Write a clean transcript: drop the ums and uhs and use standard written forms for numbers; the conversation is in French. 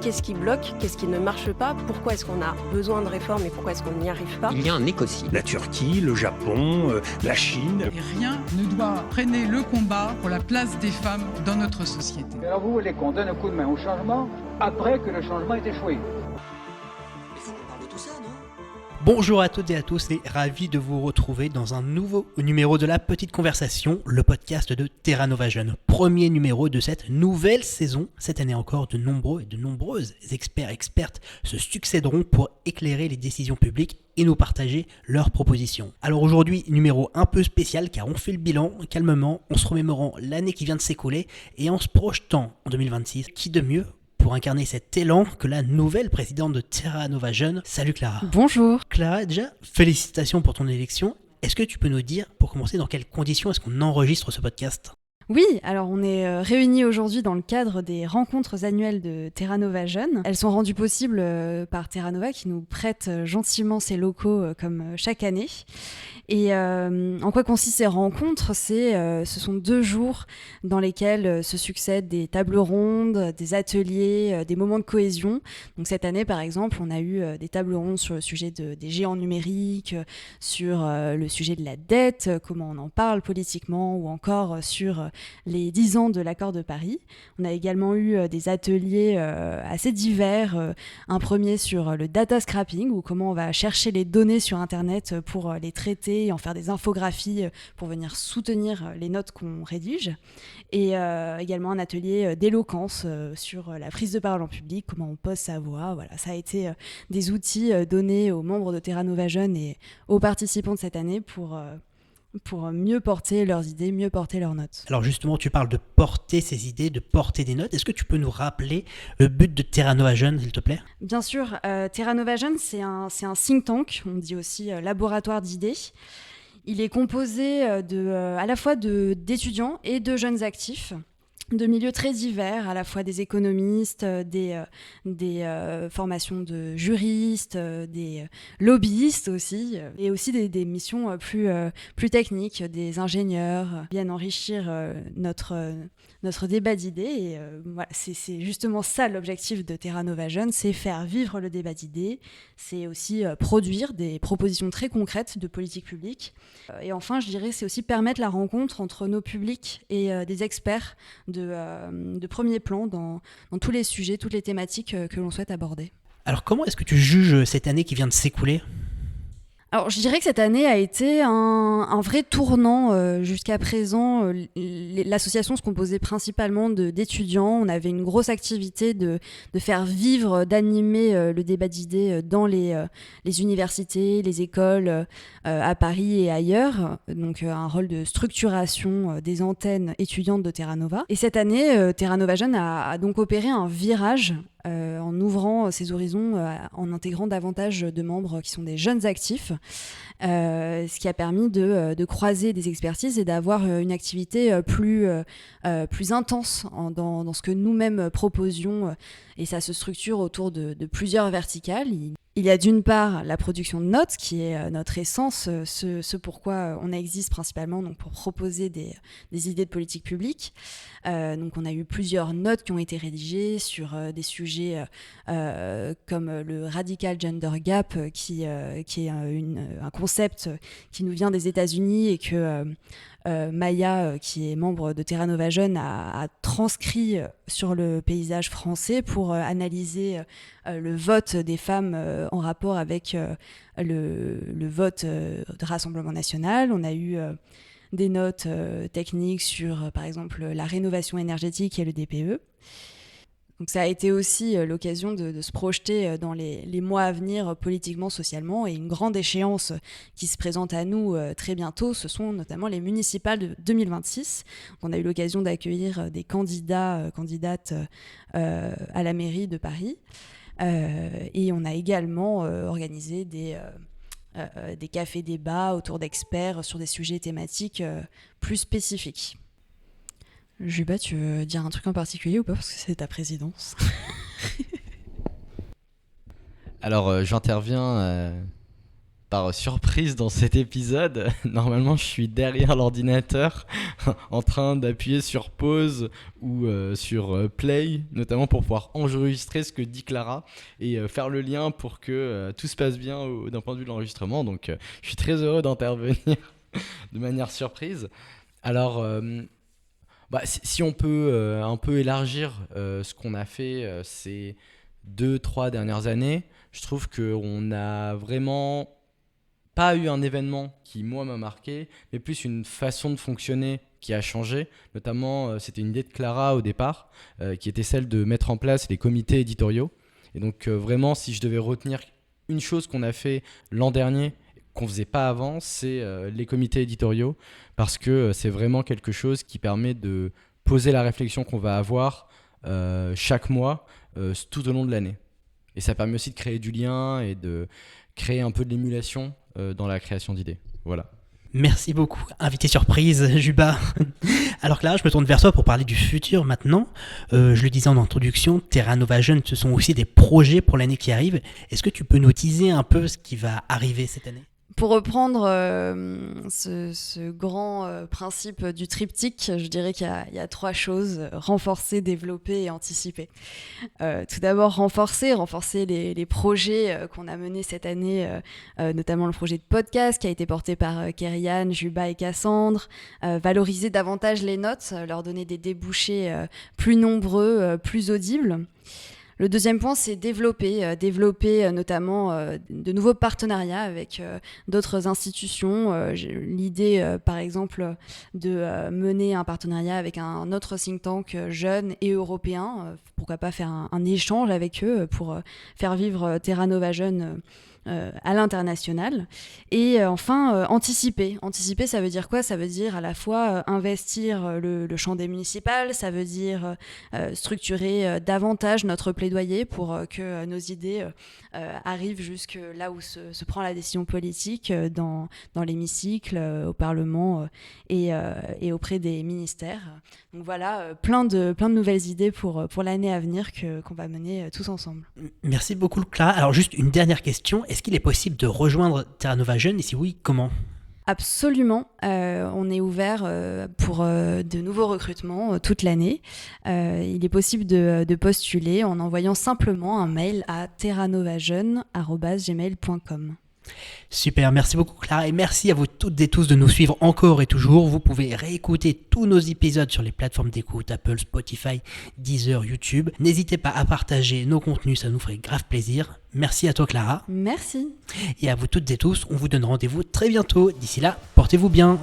Qu'est-ce qui bloque? Qu'est-ce qui ne marche pas? Pourquoi est-ce qu'on a besoin de réformes et pourquoi est-ce qu'on n'y arrive pas? Il y a un écocide. La Turquie, le Japon, la Chine. Et rien ne doit freiner le combat pour la place des femmes dans notre société. Alors vous voulez qu'on donne un coup de main au changement après que le changement ait échoué? Il faut qu'on parle de tout ça, non? Bonjour à toutes et à tous et ravi de vous retrouver dans un nouveau numéro de La Petite Conversation, le podcast de Terra Nova Jeune. Premier numéro de cette nouvelle saison. Cette année encore, de nombreux et de nombreuses experts et expertes se succéderont pour éclairer les décisions publiques et nous partager leurs propositions. Alors aujourd'hui, numéro un peu spécial car on fait le bilan calmement, en se remémorant l'année qui vient de s'écouler et en se projetant en 2026. Qui de mieux pour incarner cet élan que la nouvelle présidente de Terra Nova Jeune. Salut Clara. Bonjour. Clara, déjà, félicitations pour ton élection. Est-ce que tu peux nous dire, pour commencer, dans quelles conditions est-ce qu'on enregistre ce podcast ? Oui, alors on est réunis aujourd'hui dans le cadre des rencontres annuelles de Terra Nova Jeune. Elles sont rendues possibles par Terra Nova qui nous prête gentiment ses locaux comme chaque année. Et en quoi consistent ces rencontres ? Ce sont 2 jours dans lesquels se succèdent des tables rondes, des ateliers, des moments de cohésion. Donc cette année, par exemple, on a eu des tables rondes sur le sujet des géants numériques, sur le sujet de la dette, comment on en parle politiquement, ou encore sur les 10 ans de l'accord de Paris. On a également eu des ateliers assez divers. Un premier sur le data scrapping, ou comment on va chercher les données sur Internet pour les traiter et en faire des infographies pour venir soutenir les notes qu'on rédige. Et également un atelier d'éloquence sur la prise de parole en public, comment on pose sa voix. Voilà, ça a été des outils donnés aux membres de Terra Nova Jeune et aux participants de cette année pour mieux porter leurs idées, mieux porter leurs notes. Alors justement, tu parles de porter ces idées, de porter des notes. Est-ce que tu peux nous rappeler le but de Terra Nova Jeune, s'il te plaît ? Bien sûr, Terra Nova Jeune, c'est un think tank, on dit aussi laboratoire d'idées. Il est composé à la fois d'étudiants et de jeunes actifs, de milieux très divers, à la fois des économistes, des formations de juristes, des lobbyistes aussi, et aussi des missions plus techniques, des ingénieurs, viennent enrichir notre débat d'idées. Et voilà, c'est justement ça l'objectif de Terra Nova Jeune, c'est faire vivre le débat d'idées, c'est aussi produire des propositions très concrètes de politique publique. Et enfin, je dirais, c'est aussi permettre la rencontre entre nos publics et des experts de premier plan dans tous les sujets, toutes les thématiques que l'on souhaite aborder. Alors comment est-ce que tu juges cette année qui vient de s'écouler ? Alors, je dirais que cette année a été un vrai tournant. Jusqu'à présent, l'association se composait principalement d'étudiants. On avait une grosse activité de faire vivre, d'animer le débat d'idées dans les universités, les écoles à Paris et ailleurs. Donc, un rôle de structuration des antennes étudiantes de Terra Nova. Et cette année, Terra Nova Jeune a donc opéré un virage en ouvrant ses horizons, en intégrant davantage de membres qui sont des jeunes actifs, ce qui a permis de croiser des expertises et d'avoir une activité plus intense dans ce que nous-mêmes proposions. Et ça se structure autour de plusieurs verticales. Il y a d'une part la production de notes, qui est notre essence, ce pourquoi on existe principalement, donc pour proposer des idées de politique publique. Donc on a eu plusieurs notes qui ont été rédigées sur des sujets comme le Radical Gender Gap, qui est un concept qui nous vient des États-Unis et que Maya, qui est membre de Terra Nova Jeune, a transcrit sur le paysage français pour analyser le vote des femmes en rapport avec le vote de Rassemblement National. On a eu des notes techniques sur, par exemple, la rénovation énergétique et le DPE. Donc ça a été aussi l'occasion de se projeter dans les mois à venir politiquement, socialement, et une grande échéance qui se présente à nous très bientôt, ce sont notamment les municipales de 2026. On a eu l'occasion d'accueillir des candidates à la mairie de Paris, et on a également organisé des cafés-débats autour d'experts sur des sujets thématiques plus spécifiques. Juba, tu veux dire un truc en particulier ou pas, parce que c'est ta présidence? Alors, j'interviens par surprise dans cet épisode. Normalement, je suis derrière l'ordinateur en train d'appuyer sur pause ou sur play, notamment pour pouvoir enregistrer ce que dit Clara et faire le lien pour que tout se passe bien d'un point de vue de l'enregistrement. Donc, je suis très heureux d'intervenir de manière surprise. Alors, si on peut un peu élargir ce qu'on a fait ces 2-3 dernières années, je trouve qu'on n'a vraiment pas eu un événement qui, moi, m'a marqué, mais plus une façon de fonctionner qui a changé. Notamment, c'était une idée de Clara au départ, qui était celle de mettre en place les comités éditoriaux. Et donc, vraiment, si je devais retenir une chose qu'on a fait l'an dernier, qu'on ne faisait pas avant, c'est les comités éditoriaux, parce que c'est vraiment quelque chose qui permet de poser la réflexion qu'on va avoir chaque mois, tout au long de l'année. Et ça permet aussi de créer du lien et de créer un peu de l'émulation dans la création d'idées. Voilà. Merci beaucoup, invité surprise, Juba. Alors Clara, je me tourne vers toi pour parler du futur maintenant. Je le disais en introduction, Terra Nova Jeune, ce sont aussi des projets pour l'année qui arrive. Est-ce que tu peux nous teaser un peu ce qui va arriver cette année ? Pour reprendre ce grand principe du triptyque, je dirais qu'il y a 3 choses: renforcer, développer et anticiper. Tout d'abord, renforcer les projets qu'on a menés cette année, notamment le projet de podcast qui a été porté par Kerian, Juba et Cassandre. Valoriser davantage les notes, leur donner des débouchés plus nombreux, plus audibles. Le deuxième point, c'est développer notamment de nouveaux partenariats avec d'autres institutions. J'ai l'idée, par exemple, de mener un partenariat avec un autre think tank jeune et européen. Pourquoi pas faire un échange avec eux pour faire vivre Terra Nova Jeune à l'international. Et enfin, anticiper. Anticiper, ça veut dire quoi ? Ça veut dire à la fois investir le champ des municipales, ça veut dire structurer davantage notre plaidoyer pour que nos idées arrivent jusque là où se prend la décision politique, dans l'hémicycle, au Parlement et auprès des ministères. Donc voilà, plein de nouvelles idées pour l'année à venir qu'on va mener tous ensemble. Merci beaucoup Clara. Alors juste une dernière question, est-ce qu'il est possible de rejoindre Terra Nova Jeune et si oui, comment ? Absolument, on est ouvert pour de nouveaux recrutements toute l'année. Il est possible de postuler en envoyant simplement un mail à terranovajeune@gmail.com. Super, merci beaucoup Clara et merci à vous toutes et tous de nous suivre encore et toujours. Vous pouvez réécouter tous nos épisodes sur les plateformes d'écoute, Apple, Spotify, Deezer, YouTube. N'hésitez pas à partager nos contenus, ça nous ferait grave plaisir. Merci à toi Clara. Merci. Et à vous toutes et tous, on vous donne rendez-vous très bientôt. D'ici là, portez-vous bien.